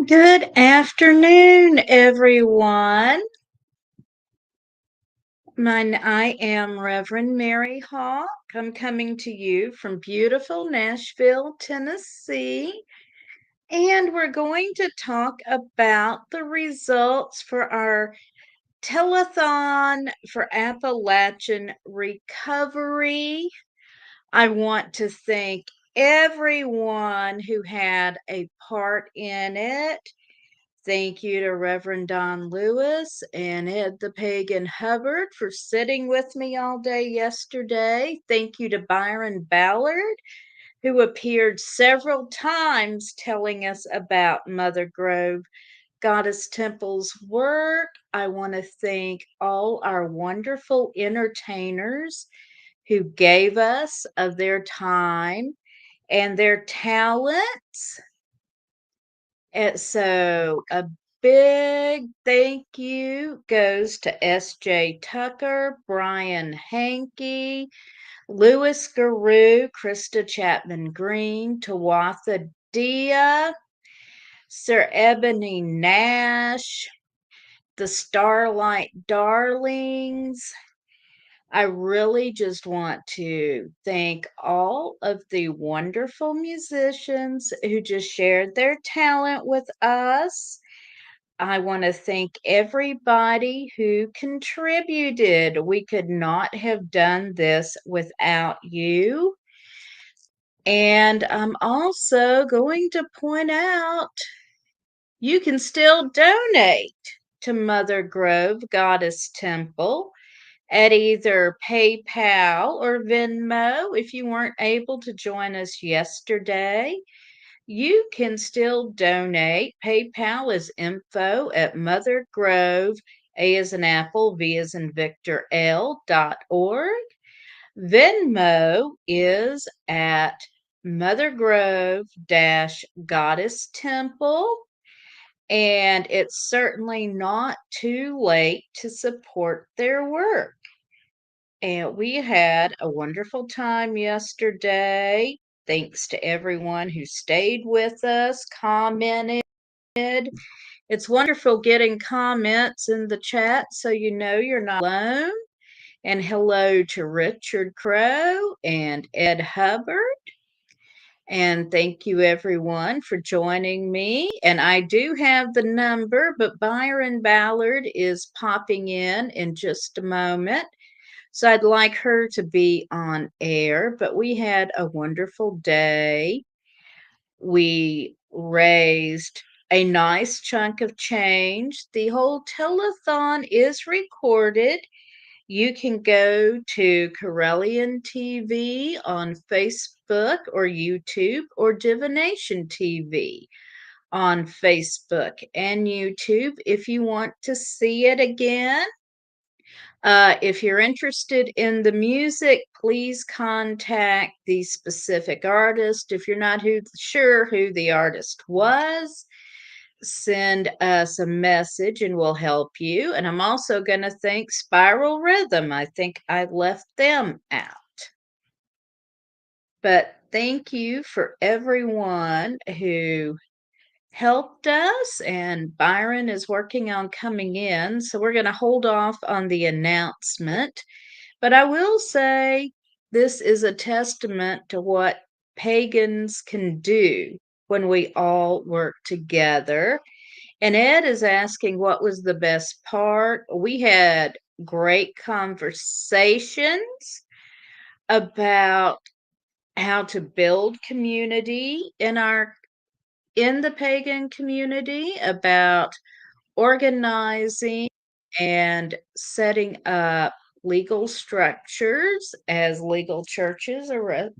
Good afternoon, everyone. I am Reverend Mary Hawk. I'm coming to you from beautiful Nashville, Tennessee, and we're going to talk about the results for our telethon for Appalachian recovery. I want to thank everyone who had a part in it. Thank you to Reverend Don Lewis and Ed the Pagan Hubbard for sitting with me all day yesterday. Thank you to Byron Ballard, who appeared several times telling us about Mother Grove Goddess Temple's work. I want to thank all our wonderful entertainers who gave us of their time and their talents. And so a big thank you goes to S.J. Tucker, Brian Hankey, Louis Garou, Krista Chapman Green, Tawatha Dia, Sir Ebony Nash, the Starlight Darlings. I really just want to thank all of the wonderful musicians who just shared their talent with us. I want to thank everybody who contributed. We could not have done this without you. And I'm also going to point out you can still donate to Mother Grove Goddess Temple at either PayPal or Venmo. If you weren't able to join us yesterday, you can still donate. PayPal is info@mothergrove, A as in Apple, V as in Victor, L.org. Venmo is at Mother Grove Goddess Temple. And it's certainly not too late to support their work. And we had a wonderful time yesterday. Thanks to everyone who stayed with us, commented. It's wonderful getting comments in the chat so you know you're not alone. And hello to Richard Crow and Ed Hubbard. And thank you, everyone, for joining me. And I do have the number, but Byron Ballard is popping in just a moment. So I'd like her to be on air, but we had a wonderful day. We raised a nice chunk of change. The whole telethon is recorded. You can go to Corellian TV on Facebook or YouTube or Divination TV on Facebook and YouTube if you want to see it again. If you're interested in the music, please contact the specific artist. If you're not sure who the artist was, send us a message and we'll help you. And I'm also going to thank Spiral Rhythm. I think I left them out. But thank you for everyone who helped us, and Byron is working on coming in, so we're going to hold off on the announcement. But I will say this is a testament to what pagans can do when we all work together. And Ed is asking what was the best part. We had great conversations about how to build community in the pagan community, about organizing and setting up legal structures as legal churches are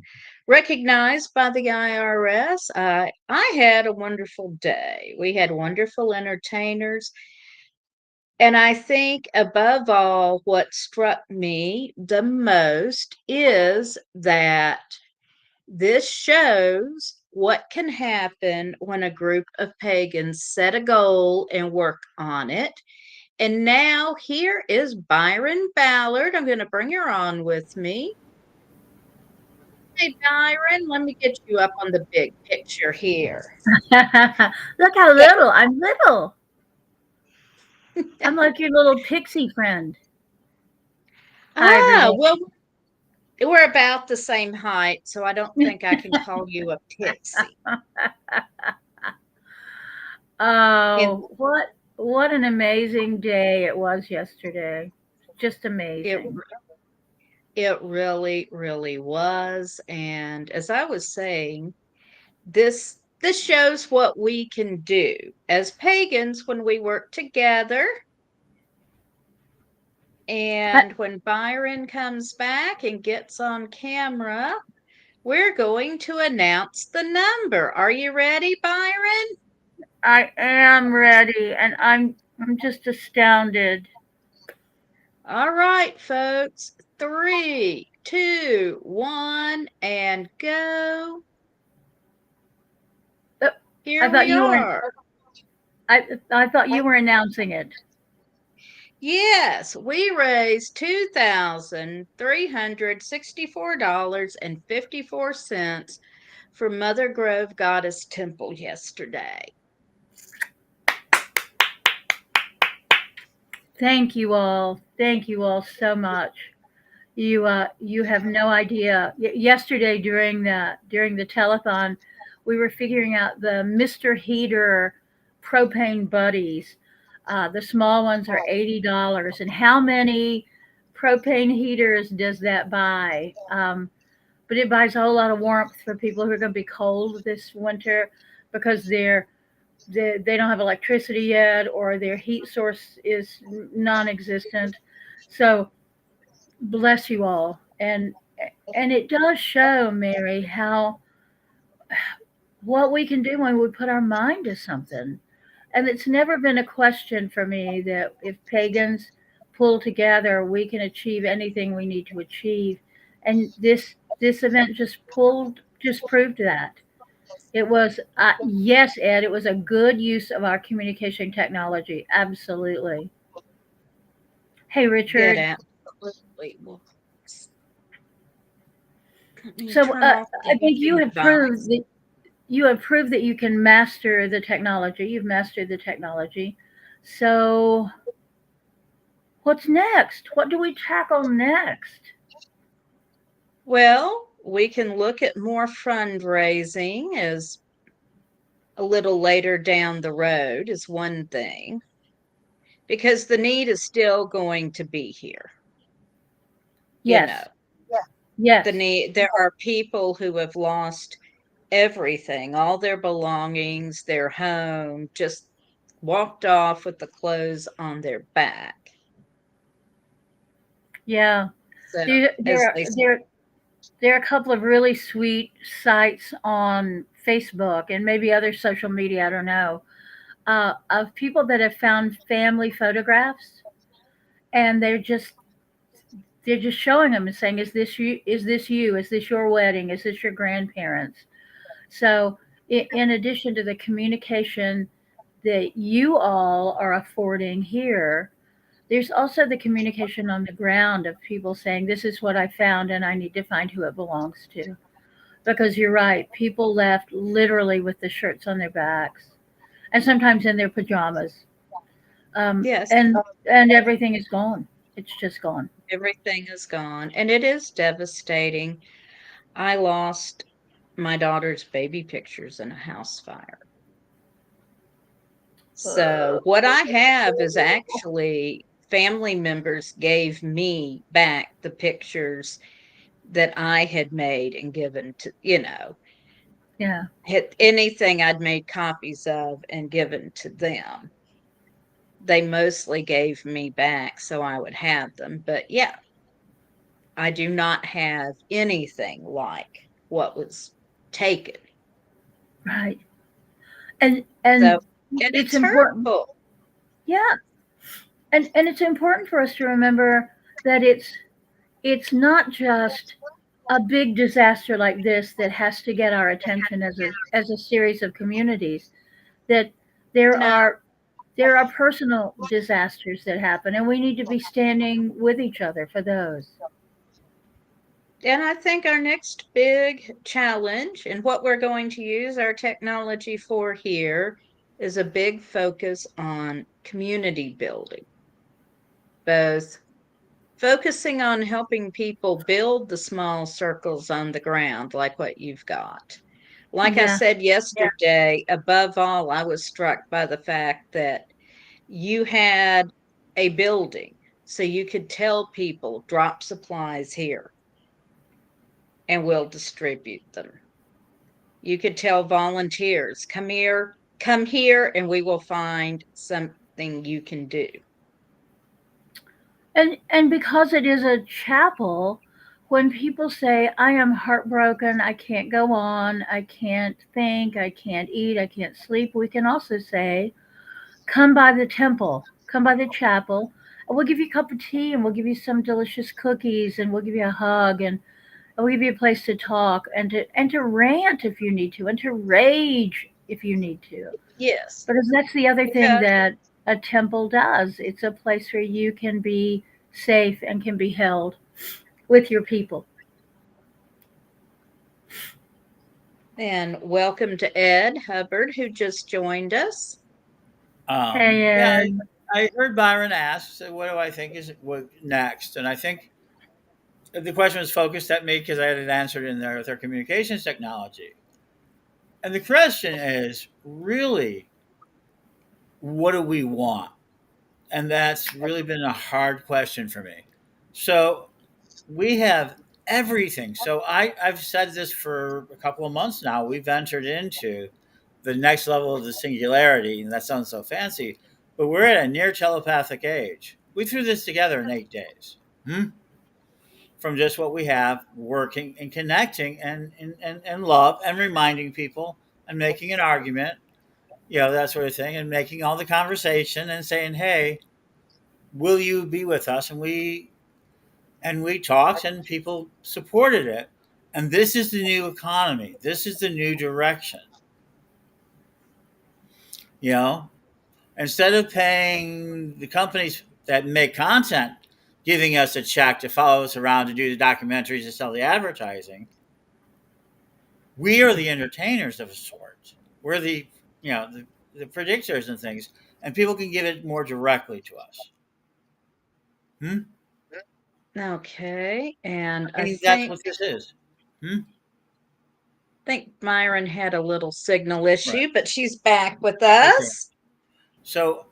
recognized by the IRS. I had a wonderful day. We had wonderful entertainers. And I think above all, what struck me the most is that this shows what can happen when a group of pagans set a goal and work on it. And now here is Byron Ballard. I'm going to bring her on with me. Hey, Byron, let me get you up on the big picture here. Look how Yeah. little. I'm little. I'm like your little pixie friend. Hi, Ah, everybody. well, we're about the same height, so I don't think I can call you a pixie. And Oh, what an amazing day it was yesterday. Just it amazing. it really, really was. And as I was saying, this shows what we can do as pagans when we work together. I, And when Byron comes back and gets on camera, we're going to announce the number. Are you ready, Byron? I am ready, and I'm just astounded. All right, folks. Three, two, one, and go. Uh, I Here thought we you were are. I thought you were announcing it. Yes, we raised $2,364.54 for Mother Grove Goddess Temple yesterday. Thank you all. Thank you all so much. You have no idea. Yesterday during the telethon, we were figuring out the Mr. Heater propane buddies. The small ones are $80, and how many propane heaters does that buy? But it buys a whole lot of warmth for people who are going to be cold this winter because they don't have electricity yet or their heat source is non-existent. So bless you all. And it does show, Mary, how what we can do when we put our mind to something. And it's never been a question for me that if pagans pull together, we can achieve anything we need to achieve. And this event just proved that. It was yes, Ed. It was a good use of our communication technology. Absolutely. Hey, It Richard. absolutely will. Let me So turn off the I think heating device. you have proved that you can master the technology. You've mastered the technology. So what's next? What do we tackle next? Well, we can look at more fundraising as a little later down the road is one thing, because the need is still going to be here. You know, Yes. Yes. the need, there are people who have lost everything, all their belongings, their home, just walked off with the clothes on their back. Yeah. So, There as there they there there are a couple of really sweet sites on Facebook and maybe other social media, I don't know, of people that have found family photographs and they're just showing them and saying, "Is this you? Is this you? Is this your wedding? Is this your grandparents?" So, in addition to the communication that you all are affording here, there's also the communication on the ground of people saying, "This is what I found, and I need to find who it belongs to." Because you're right, people left literally with the shirts on their backs, and sometimes in their pajamas, um, yes, and and everything is gone. It's just gone. everything is gone, and it is devastating. I lost my daughter's baby pictures in a house fire. So, what I have is actually family members gave me back the pictures that I had made and given to, Yeah. had anything I'd made copies of and given to them. They mostly gave me back so I would have them. But yeah, I do not have anything like what was taken. Right. And So, and and it's it's important. hurtful. Yeah. And it's important for us to remember that it's not just a big disaster like this that has to get our attention as a series of communities, that there No, are there are personal disasters that happen and we need to be standing with each other for those. And I think our next big challenge and what we're going to use our technology for here is a big focus on community building, both focusing on helping people build the small circles on the ground, like what you've got. Like I Yeah. said yesterday, above all, I was struck by the fact that you had a building so you could tell people drop supplies here and we'll distribute them. You could tell volunteers, come here, and we will find something you can do. And because it is a chapel, when people say, I am heartbroken, I can't go on, I can't think, I can't eat, I can't sleep, we can also say, come by the temple, come by the chapel, and we'll give you a cup of tea and we'll give you some delicious cookies and we'll give you a hug and we'll give you a place to talk and to rant if you need to and to rage if you need to. Yes, Because that's the other thing because that a temple does. It's a place where you can be safe and can be held with your people. and welcome to Ed Hubbard, who just joined us. Hey, Yeah, Ed. I heard Byron ask, so what do I think is what next? And I think the question was focused at me because I had it answered in there with our communications technology. And the question is really, what do we want? And that's really been a hard question for me. So we have everything. So I've said this for a couple of months now. We've entered into the next level of the singularity, and that sounds so fancy, but we're at a near telepathic age. We threw this together in 8 days. From just what we have, working and connecting and love and reminding people and making an argument, that sort of thing, and making all the conversation and saying, hey, will you be with us? And we talked and people supported it. And this is the new economy. This is the new direction. You know, instead of paying the companies that make content, giving us a check to follow us around to do the documentaries to sell the advertising, we are the entertainers of a sort. We're the predictors and things, and people can give it more directly to us. Hmm? Okay, and I think that's what this is. Hmm? think Myron had a little signal Right. issue, but she's back with Okay. us. So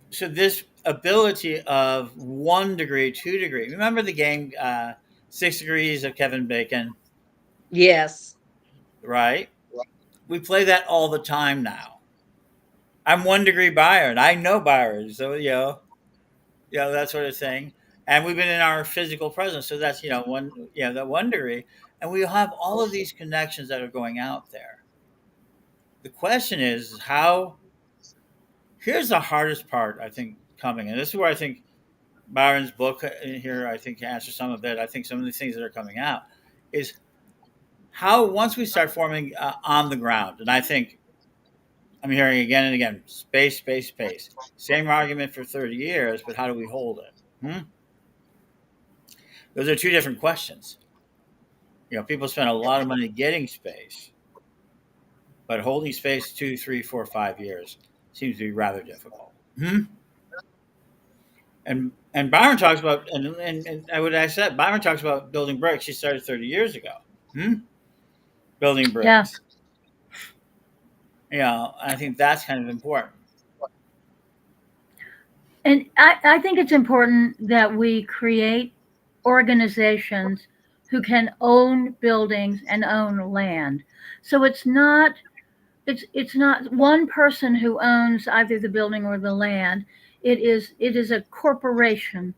this ability of 1 degree, 2 degree. Remember the game 6 Degrees of Kevin Bacon, Yes. right? We play that all the time now. I'm 1 degree Byron. I know Byron, so that sort of thing. And we've been in our physical presence, so that's that 1 degree, and we have all of these connections that are going out there. The question is how. Here's the hardest part, I think, coming, and this is where I think Byron's book in here, I think, answers some of it. I think some of the things that are coming out is how once we start forming on the ground, and I think I'm hearing again and again, space, space, space. Same argument for 30 years, but how do we hold it? Those are two different questions. People spend a lot of money getting space, but holding space 2, 3, 4, 5 years seems to be rather difficult. And Byron talks about, and I would ask that Byron talks about building bricks. He started 30 years ago. Building Yeah. bricks. I think that's kind of important. And I think it's important that we create organizations who can own buildings and own land. So it's not one person who owns either the building or the land. It is a corporation,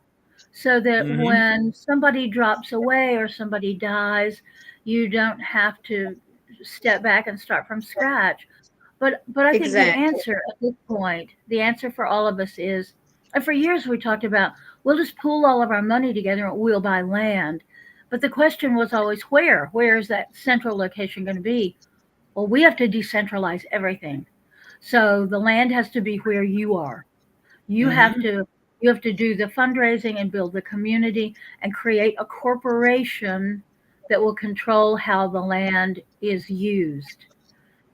so that Hmm. when somebody drops away or somebody dies, you don't have to step back and start from scratch. But I think the Exactly. answer at this point, the answer for all of us is, and for years we talked about, we'll just pool all of our money together and we'll buy land. But the question was always where? Where is that central location going to be? Well, we have to decentralize everything. So the land has to be where you are. You have Hmm. to You have to do the fundraising and build the community and create a corporation that will control how the land is used.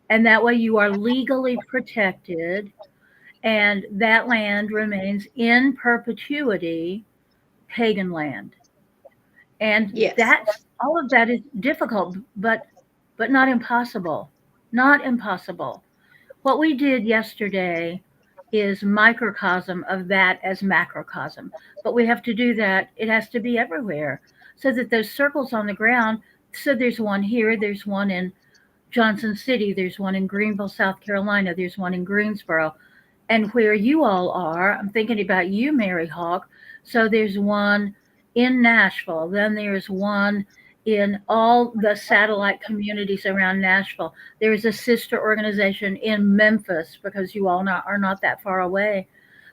And that way you are legally protected, and that land remains in perpetuity pagan land. And Yes. that's all of that is difficult, but not impossible. Not impossible. What we did yesterday is microcosm of that as macrocosm. But we have to do that. It has to be everywhere so that those circles on the ground. So there's one here, there's one in Johnson City, there's one in Greenville, South Carolina, there's one in Greensboro. And where you all are, I'm thinking about you, Mary Hawk. So there's one in Nashville, then there's one in all the satellite communities around Nashville. There is a sister organization in Memphis because you all are not that far away.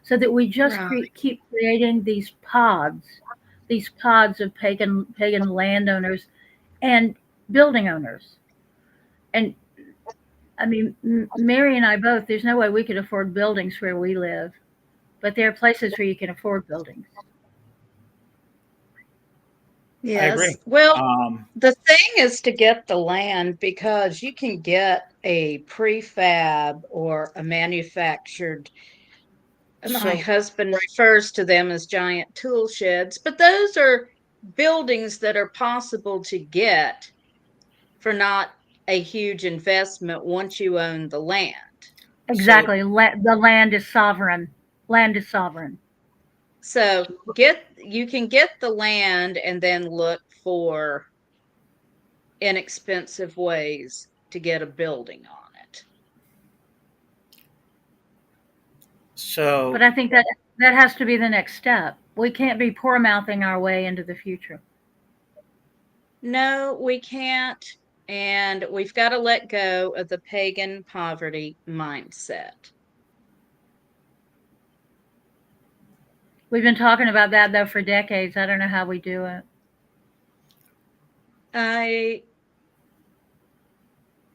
So that we just Right. keep creating these pods of pagan landowners and building owners. And I mean, Mary and I both, there's no way we could afford buildings where we live, but there are places where you can afford buildings. I agree. Yes. Well, Um, the thing is to get the land because you can get a prefab or a manufactured. My so husband refers to them as giant tool sheds, but those are buildings that are possible to get for not a huge investment once you own the land. so Exactly. The land is sovereign. Land is sovereign. So you can get the land and then look for inexpensive ways to get a building on it. But so I think that has to be the next step. We can't be poor mouthing our way into the future. No, we can't. And we've got to let go of the pagan poverty mindset. We've been talking about that though for decades. I don't know how we do it. I,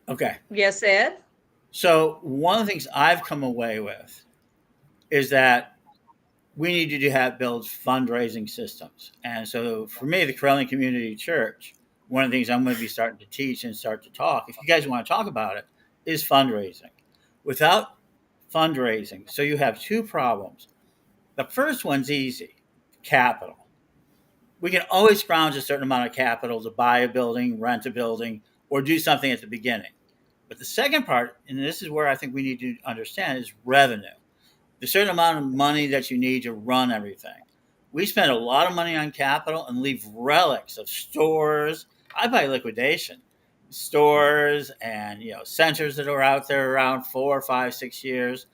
okay. yes, Ed? So one of the things I've come away with is that we need to have build fundraising systems. And so for me, the Corellian Community Church, one of the things I'm going to be starting to teach and start to talk, if you guys want to talk about it, is fundraising. Without fundraising, so you have two problems. The first one's easy, capital. We can always scrounge a certain amount of capital to buy a building, rent a building, or do something at the beginning. But the second part, and this is where I think we need to understand, is revenue. The certain amount of money that you need to run everything. We spend a lot of money on capital and leave relics of stores. I buy liquidation stores and centers that are out there around 4, 5, 6 years,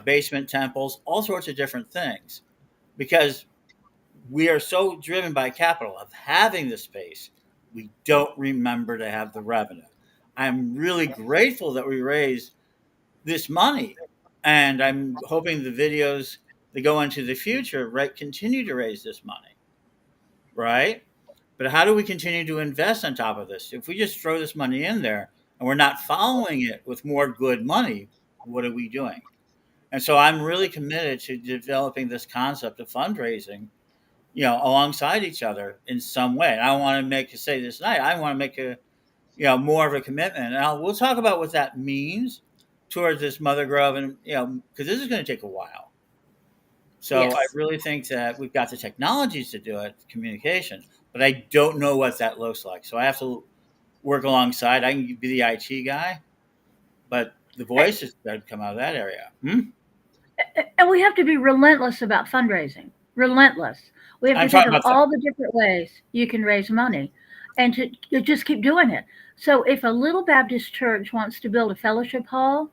basement temples, all sorts of different things, because we are so driven by capital of having the space, we don't remember to have the revenue. I'm really grateful that we raised this money, and I'm hoping the videos that go into the future, right, continue to raise this money, right? But how do we continue to invest on top of this? If we just throw this money in there and we're not following it with more good money, what are we doing? And so I'm really committed to developing this concept of fundraising, alongside each other in some way. And I want to say this night, I want to make more of a commitment. And we'll talk about what that means towards this Mother Grove, and because this is going to take a while. So I Yes. really think that we've got the technologies to do it, communication, but I don't know what that looks like. So I have to work alongside. I can be the IT guy, but the voices that come out of that area. And we have to be relentless about fundraising. Relentless. We have I'm to think talking of about that. all the different ways you can raise money and to just keep doing it. So if a little Baptist church wants to build a fellowship hall,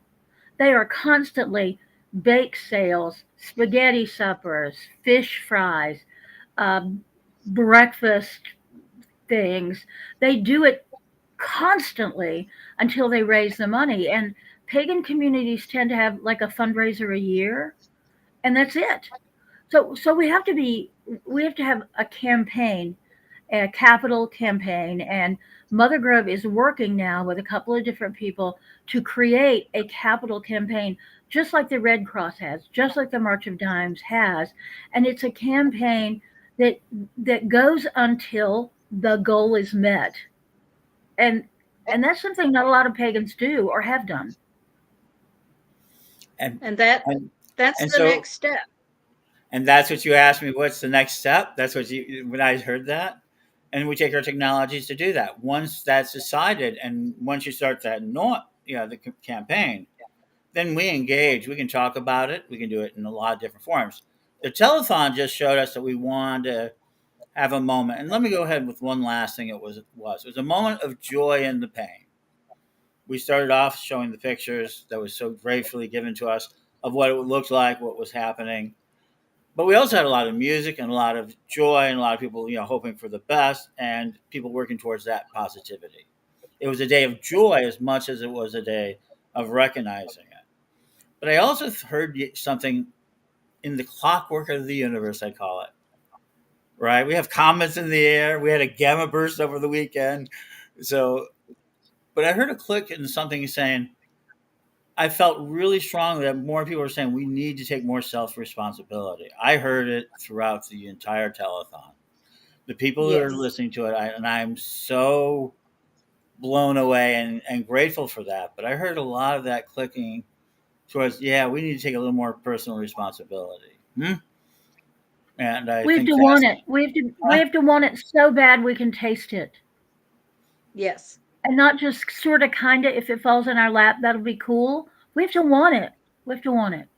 they are constantly bake sales, spaghetti suppers, fish fries, um, breakfast things. They do it constantly until they raise the money. And pagan communities tend to have like a fundraiser a year, and that's it. So we have to have a campaign, a capital campaign, and Mother Grove is working now with a couple of different people to create a capital campaign, just like the Red Cross has, just like the March of Dimes has, and it's a campaign that goes until the goal is met, and that's something not a lot of pagans do or have done. And And and, that's and the so next step. and that's what you asked me. What's the next step? That's what you when I heard that, and we take our technologies to do that. Once that's decided, and once you start that the campaign, then we engage. We can talk about it. We can do it in a lot of different forms. The telethon just showed us that we wanted to have a moment. And let me go ahead with one last thing. It was a moment of joy in the pain. We started off showing the pictures that was so gratefully given to us of what it looked like, what was happening. But we also had a lot of music and a lot of joy and a lot of people, hoping for the best and people working towards that positivity. It was a day of joy as much as it was a day of recognizing it. But I also heard something in the clockwork of the universe, I call it. Right? We have comets in the air. We had a gamma burst over the weekend. So, but I heard a click in something saying, I felt really strongly that more people are saying we need to take more self responsibility. I heard it throughout the entire telethon. The people who are Yes. listening to it, and I'm so blown away and grateful for that. But I heard a lot of that clicking towards, we need to take a little more personal responsibility. And I We have think to want that's it. We have to want it so bad we can taste it. Yes. And not just sort of kind of, if it falls in our lap, that'll be cool. We have to want it. We have to want it.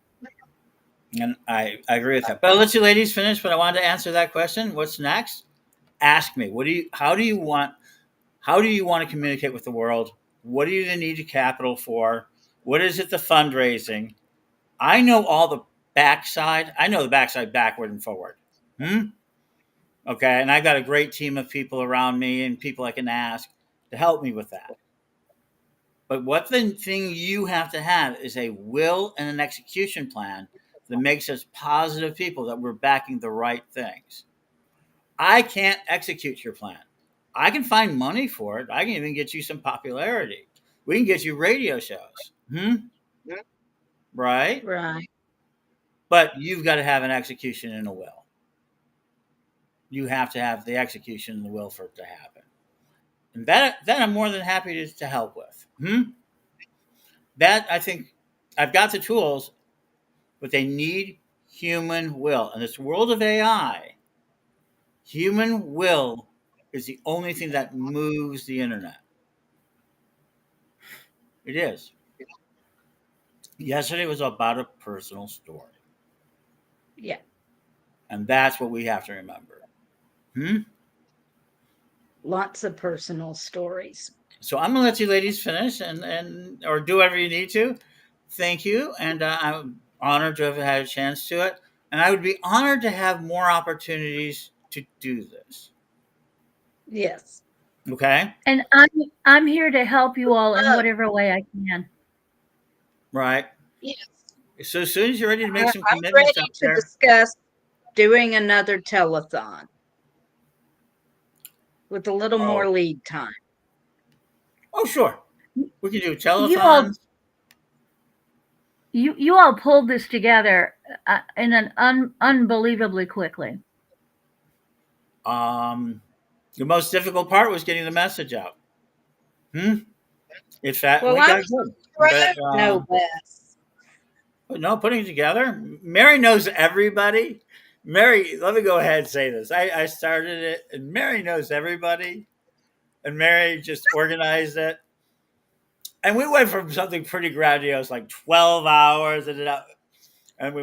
And I agree with that. But I'll let you ladies finish, but I wanted to answer that question. What's next? Ask me. How do you want to communicate with the world? What do you need capital for? What is it the fundraising? I know all the backside. I know the backside backward and forward. Okay. And I've got a great team of people around me and people I can ask to help me with that. But what the thing you have to have is a will and an execution plan that makes us positive people, that we're backing the right things. I can't execute your plan. I can find money for it. I can even get you some popularity. We can get you radio shows. Right? Right. But you've got to have an execution and a will. You have to have the execution and the will for it to happen. And that I'm more than happy to help with. That, I think, I've got the tools, but they need human will. In this world of AI, human will is the only thing that moves the internet. It is. Yesterday was about a personal story. Yeah. And that's what we have to remember. Lots of personal stories. So I'm going to let you ladies finish and or do whatever you need to. Thank you. And I'm honored to have had a chance to it. And I would be honored to have more opportunities to do this. Yes. Okay? And I'm here to help you all in whatever way I can. Right. Yes. So as soon as you're ready to make some I'm commitments ready up to there. discuss doing another telethon with a little more Oh, lead time. sure. We can do You all telethons. you all pulled this together in an unbelievably quickly. The most difficult part was getting the message out. In fact, Well, we I got was good. proud, But no less. no, putting it together. Mary knows everybody. Mary, let me go ahead and say this. I started it, and Mary knows everybody. And Mary just organized it. And we went from something pretty grandiose, like 12 hours, and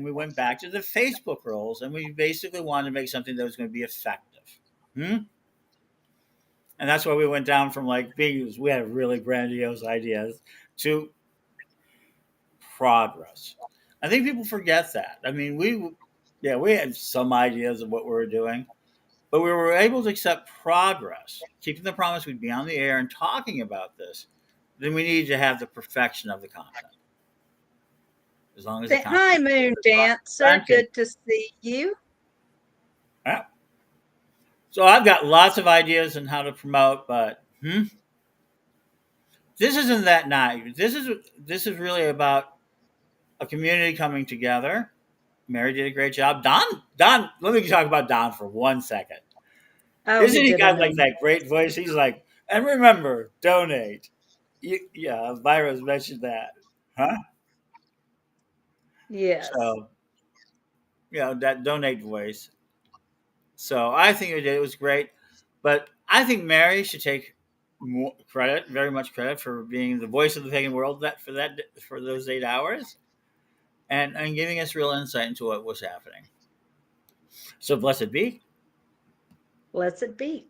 we went back to the Facebook rules, and we basically wanted to make something that was going to be effective. And that's why we went down from like we had really grandiose ideas to progress. I think people forget that. I mean, we had some ideas of what we were doing, but we were able to accept progress, keeping the promise we'd be on the air and talking about this. Then we needed to have the perfection of the content. As long as the content. Hi, Moon Dancer. Thank you. Good to see you. Yeah. So I've got lots of ideas on how to promote, but this isn't that night. This is really about a community coming together. Mary did a great job. Don. Let me talk about Don for 1 second. Oh, Isn't he he did an got like that great voice? He's like, and remember, donate. Yeah, Byron's mentioned that, huh? yes. So that donate voice. So I think it was great, but I think Mary should take more credit, very much credit, for being the voice of the pagan world for those 8 hours, and giving us real insight into what was happening. So blessed be. Blessed be.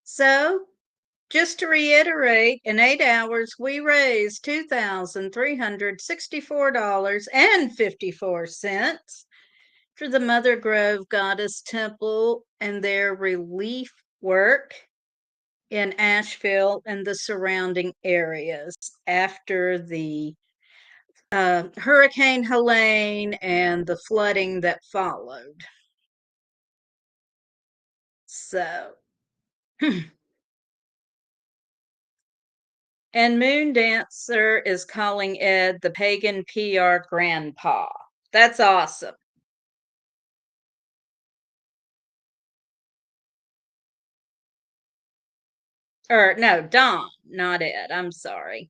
So, just to reiterate, in 8 hours, we raised $2,364.54 for the Mother Grove Goddess Temple and their relief work in Asheville and the surrounding areas after the Hurricane Helene and the flooding that followed. So, and Moon Dancer is calling Ed the pagan PR grandpa. That's awesome. Or no, Don, not Ed. I'm sorry.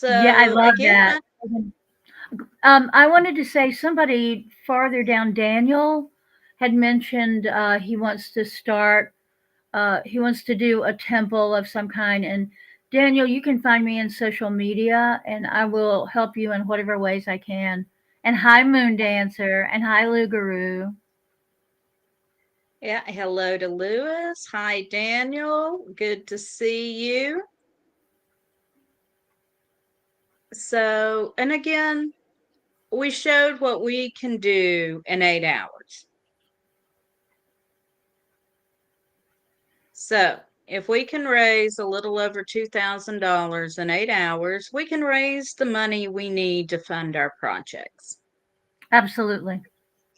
Yeah, I So love again, that. I wanted to say somebody farther down, Daniel, had mentioned he wants to start. He wants to do a temple of some kind. And Daniel, you can find me in social media, and I will help you in whatever ways I can. And hi, Moon Dancer, and hi, Lugaroo. yeah, hello to Lewis. Hi, Daniel. Good to see you. So, and again, we showed what we can do in 8 hours. So, if we can raise a little over $2,000 in 8 hours, we can raise the money we need to fund our projects. Absolutely.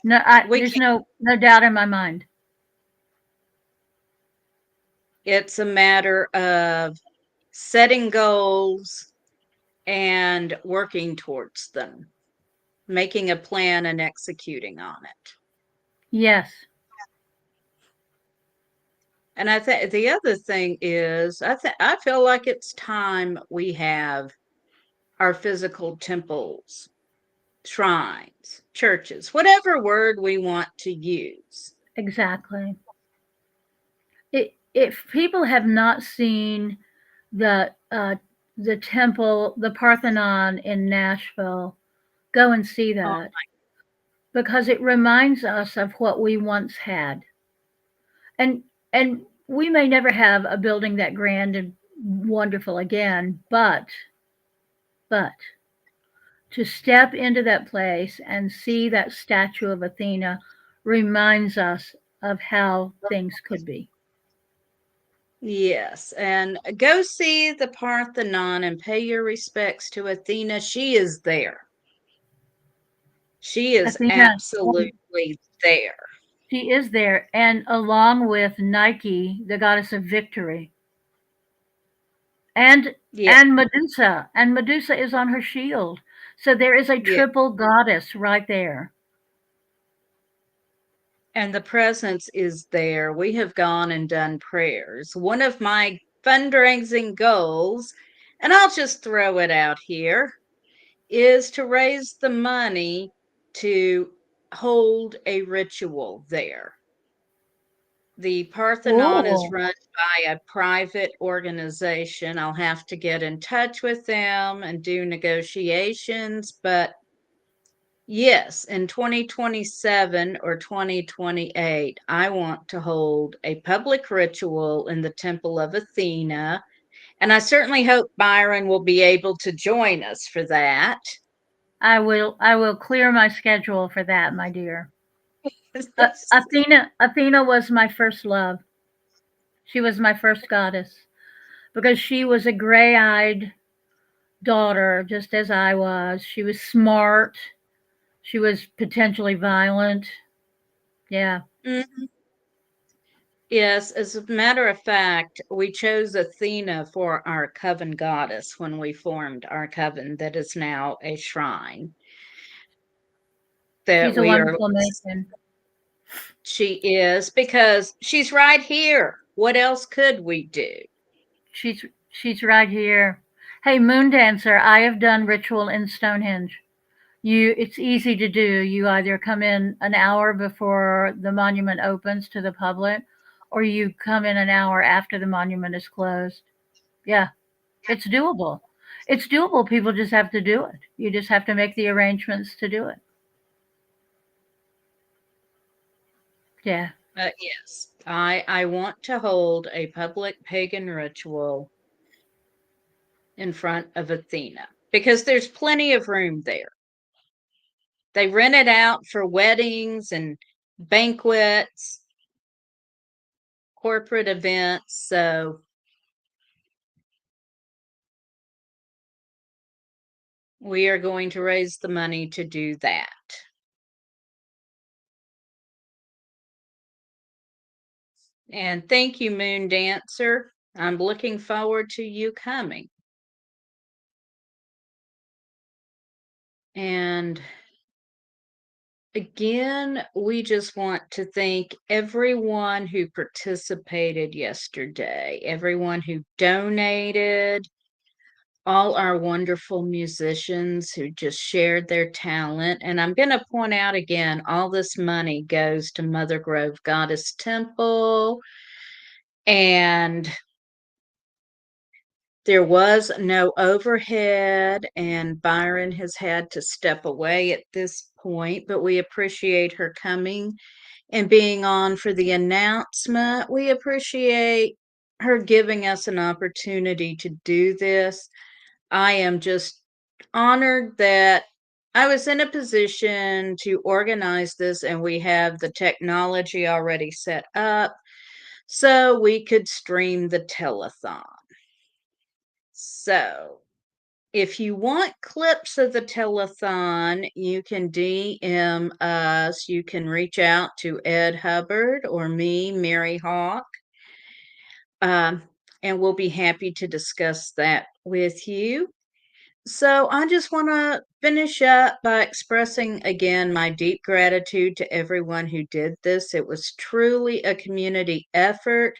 No, We there's can. no doubt in my mind. It's a matter of setting goals and working towards them, making a plan and executing on it. Yes. And I think the other thing is, I feel like it's time we have our physical temples, shrines, churches, whatever word we want to use. Exactly. If people have not seen the the temple, the Parthenon in Nashville, go and see Oh, that because it reminds us of what we once had. And we may never have a building that grand and wonderful again, but to step into that place and see that statue of Athena reminds us of how things could be. yes, and go see the Parthenon and pay your respects to Athena. She is there. She is Athena, absolutely there. she is there, and along with Nike, the goddess of victory, and Yeah, And Medusa is on her shield. So there is a yeah. triple goddess right there. And the presence is there. We have gone and done prayers. One of my fundraising goals, and I'll just throw it out here, is to raise the money to hold a ritual there. The Parthenon is Oh, run by a private organization. I'll have to get in touch with them and do negotiations, but yes, in 2027 or 2028, I want to hold a public ritual in the Temple of Athena. And I certainly hope Byron will be able to join us for that. I will clear my schedule for that, my dear. Athena was my first love. She was my first goddess because she was a gray-eyed daughter just as I was. She was smart. She was potentially violent. Yeah. Mhm. Yes, as a matter of fact, we chose Athena for our coven goddess when we formed our coven that is now a shrine that She's a we are. wonderful matron. She is, because she's right here. What else could we do? She's right here. Hey, Moon Dancer, I have done ritual in Stonehenge. It's easy to do. You either come in an hour before the monument opens to the public, or you come in an hour after the monument is closed. Yeah, it's doable. It's doable. People just have to do it. You just have to make the arrangements to do it. Yeah. Yes, I want to hold a public pagan ritual in front of Athena because there's plenty of room there. They rent it out for weddings and banquets, corporate events. So we are going to raise the money to do that. And thank you, Moon Dancer. I'm looking forward to you coming. And again, we just want to thank everyone who participated yesterday, everyone who donated, all our wonderful musicians who just shared their talent. And I'm going to point out again, all this money goes to Mother Grove Goddess Temple. And there was no overhead, and Byron has had to step away at this point, but we appreciate her coming and being on for the announcement. We appreciate her giving us an opportunity to do this. I am just honored that I was in a position to organize this and we have the technology already set up so we could stream the telethon. So, if you want clips of the telethon, you can DM us. You can reach out to Ed Hubbard or me, Mary Hawk, um, and we'll be happy to discuss that with you. So, I just want to finish up by expressing again my deep gratitude to everyone who did this. It was truly a community effort,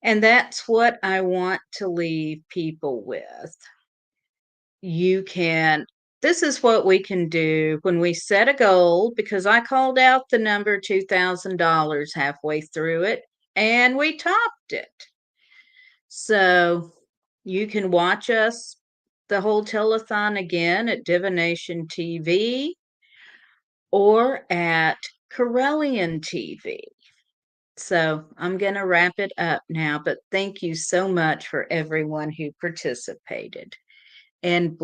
and that's what I want to leave people with. You can This is what we can do when we set a goal, because I called out the number $2,000 halfway through it and we topped it. So you can watch us the whole telethon again at Divination TV or at Corellian TV. So I'm going to wrap it up now, but thank you so much for everyone who participated. And